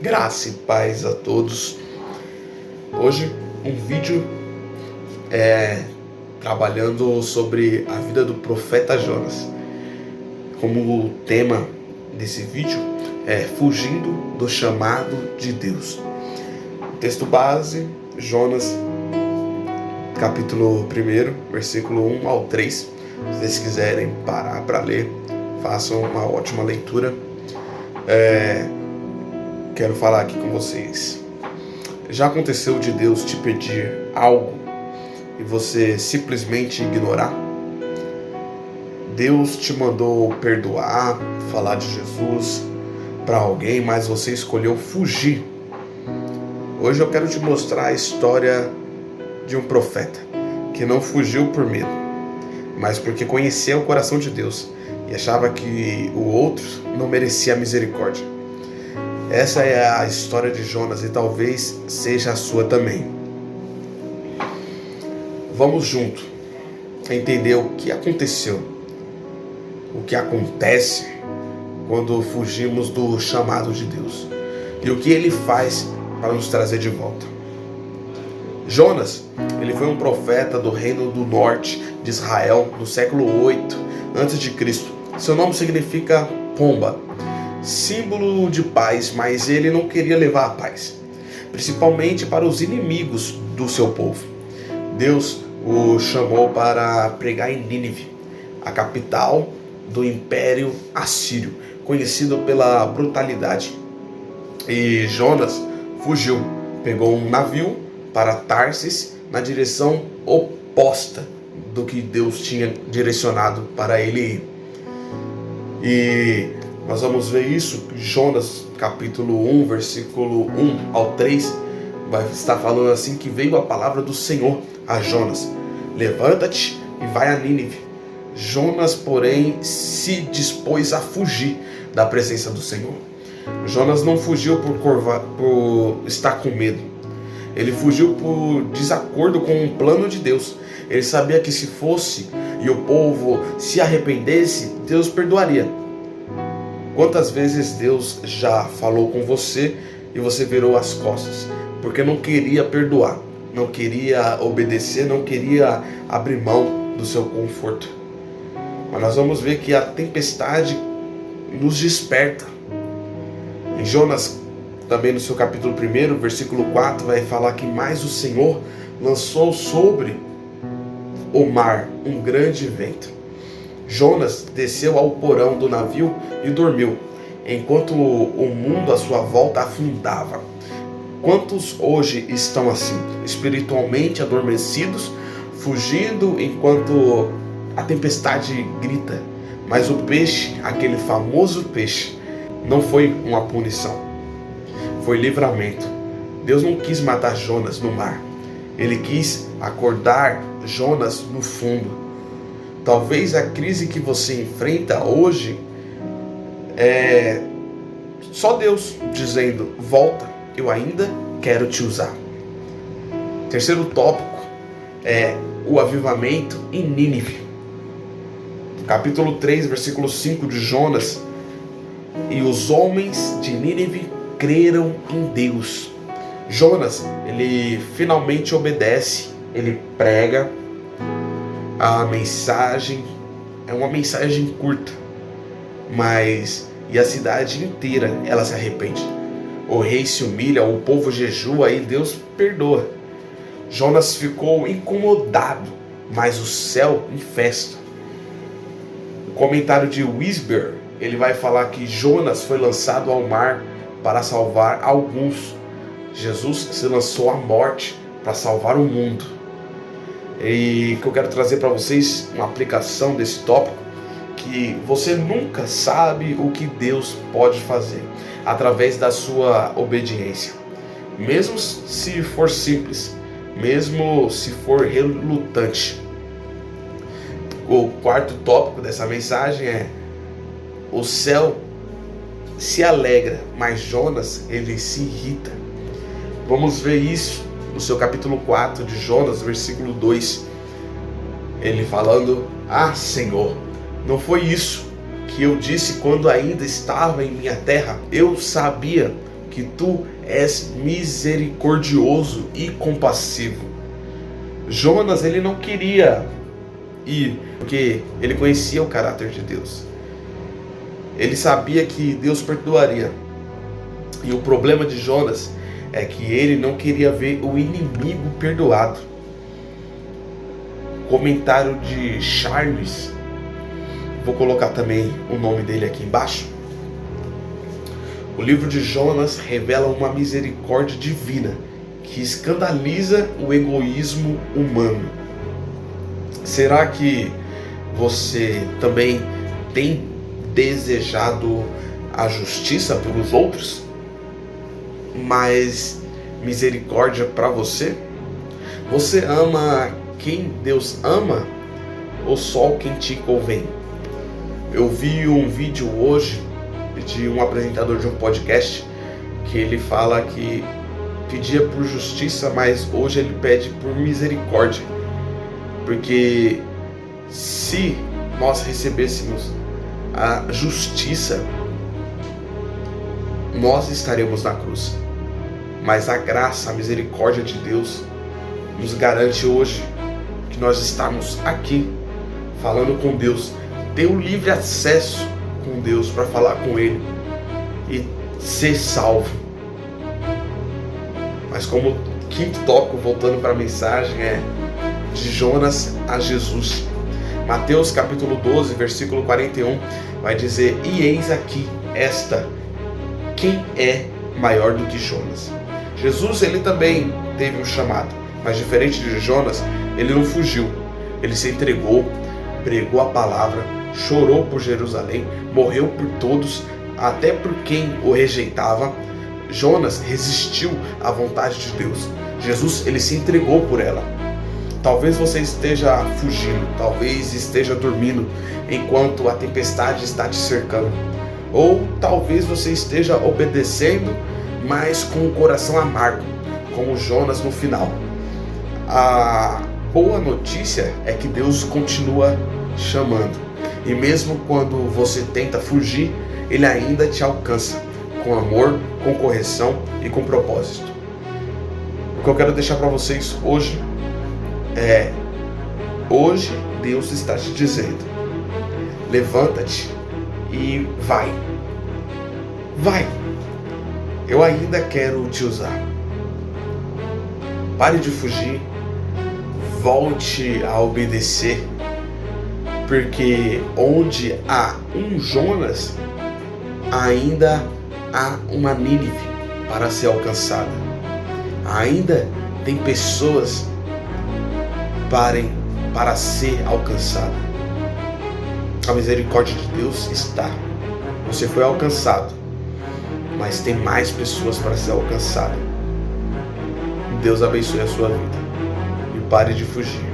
Graça e paz a todos. Hoje um vídeo trabalhando sobre a vida do profeta Jonas. Como o tema desse vídeo é fugindo do chamado de Deus. O texto base, Jonas, capítulo 1, versículo 1 ao 3. Se vocês quiserem parar para ler, façam uma ótima leitura. Quero falar aqui com vocês. Já aconteceu de Deus te pedir algo e você simplesmente ignorar? Deus te mandou perdoar, falar de Jesus para alguém, mas você escolheu fugir. Hoje eu quero te mostrar a história de um profeta que não fugiu por medo, mas porque conhecia o coração de Deus e achava que o outro não merecia a misericórdia. Essa é a história de Jonas e talvez seja a sua também. Vamos junto entender o que aconteceu, o que acontece quando fugimos do chamado de Deus e o que ele faz para nos trazer de volta. Jonas, ele foi um profeta do reino do norte de Israel no século 8 a.C. Seu nome significa pomba, símbolo de paz, mas ele não queria levar a paz, principalmente para os inimigos do seu povo. Deus o chamou para pregar em Nínive, a capital do Império Assírio, conhecido pela brutalidade. E Jonas fugiu, pegou um navio para Tarsis na direção oposta do que Deus tinha direcionado para ele ir. E nós vamos ver isso, Jonas capítulo 1, versículo 1 ao 3, vai estar falando assim que veio a palavra do Senhor a Jonas: levanta-te e vai a Nínive. Jonas, porém, se dispôs a fugir da presença do Senhor. Jonas não fugiu por estar com medo. Ele fugiu por desacordo com o plano de Deus. Ele sabia que se fosse e o povo se arrependesse, Deus perdoaria. Quantas vezes Deus já falou com você e você virou as costas porque não queria perdoar, não queria obedecer, não queria abrir mão do seu conforto? Mas nós vamos ver que a tempestade nos desperta. Em Jonas, também no seu capítulo 1, versículo 4, vai falar que mais o Senhor lançou sobre o mar um grande vento. Jonas desceu ao porão do navio e dormiu, enquanto o mundo à sua volta afundava. Quantos hoje estão assim, espiritualmente adormecidos, fugindo enquanto a tempestade grita? Mas o peixe, aquele famoso peixe, não foi uma punição, foi livramento. Deus não quis matar Jonas no mar, ele quis acordar Jonas no fundo. Talvez a crise que você enfrenta hoje é só Deus dizendo: volta, eu ainda quero te usar. Terceiro tópico é o avivamento em Nínive. Capítulo 3, versículo 5 de Jonas: e os homens de Nínive creram em Deus. Jonas, ele finalmente obedece, ele prega. A mensagem é uma mensagem curta, mas a cidade inteira ela se arrepende. O rei se humilha, o povo jejua e Deus perdoa. Jonas ficou incomodado, mas o céu em festa. O comentário de Wisber, ele vai falar que Jonas foi lançado ao mar para salvar alguns. Jesus se lançou à morte para salvar o mundo. E que eu quero trazer para vocês uma aplicação desse tópico, que você nunca sabe o que Deus pode fazer através da sua obediência, mesmo se for simples, mesmo se for relutante. O quarto tópico dessa mensagem é: o céu se alegra, mas Jonas, ele se irrita. Vamos ver isso no seu capítulo 4 de Jonas, versículo 2. Ele falando: ah, Senhor, não foi isso que eu disse quando ainda estava em minha terra? Eu sabia que que tu és misericordioso e compassivo. Jonas, ele não queria ir, porque ele conhecia o caráter de Deus. Ele sabia que Deus perdoaria. E o problema de Jonas é que ele não queria ver o inimigo perdoado. Comentário de Charles, vou colocar também o nome dele aqui embaixo. O livro de Jonas revela uma misericórdia divina que escandaliza o egoísmo humano. Será que você também tem desejado a justiça pelos outros, mas misericórdia para você? Você ama quem Deus ama ou só quem te convém? Eu vi um vídeo hoje de um apresentador de um podcast que ele fala que pedia por justiça, mas hoje ele pede por misericórdia, porque se nós recebêssemos a justiça, nós estaremos na cruz, mas a graça, a misericórdia de Deus nos garante hoje que nós estamos aqui falando com Deus, ter o livre acesso com Deus para falar com Ele e ser salvo. Mas como quinto tópico, voltando para a mensagem, é de Jonas a Jesus. Mateus capítulo 12, versículo 41 vai dizer: e eis aqui esta, quem é maior do que Jonas? Jesus, ele também teve um chamado, mas diferente de Jonas, ele não fugiu, ele se entregou, pregou a palavra, chorou por Jerusalém, morreu por todos, até por quem o rejeitava. Jonas resistiu à vontade de Deus. Jesus, ele se entregou por ela. Talvez você esteja fugindo, talvez esteja dormindo enquanto a tempestade está te cercando. Ou talvez você esteja obedecendo, mas com o coração amargo, como Jonas no final. A boa notícia é que Deus continua chamando. E mesmo quando você tenta fugir, Ele ainda te alcança, com amor, com correção e com propósito. O que eu quero deixar para vocês hoje é: hoje Deus está te dizendo, levanta-te e vai. Vai. Eu ainda quero te usar. Pare de fugir, volte a obedecer, porque onde há um Jonas, ainda há uma Nínive para ser alcançada. Ainda tem pessoas para ser alcançada. A misericórdia de Deus está. Você foi alcançado, mas tem mais pessoas para ser alcançada. Deus abençoe a sua vida e pare de fugir.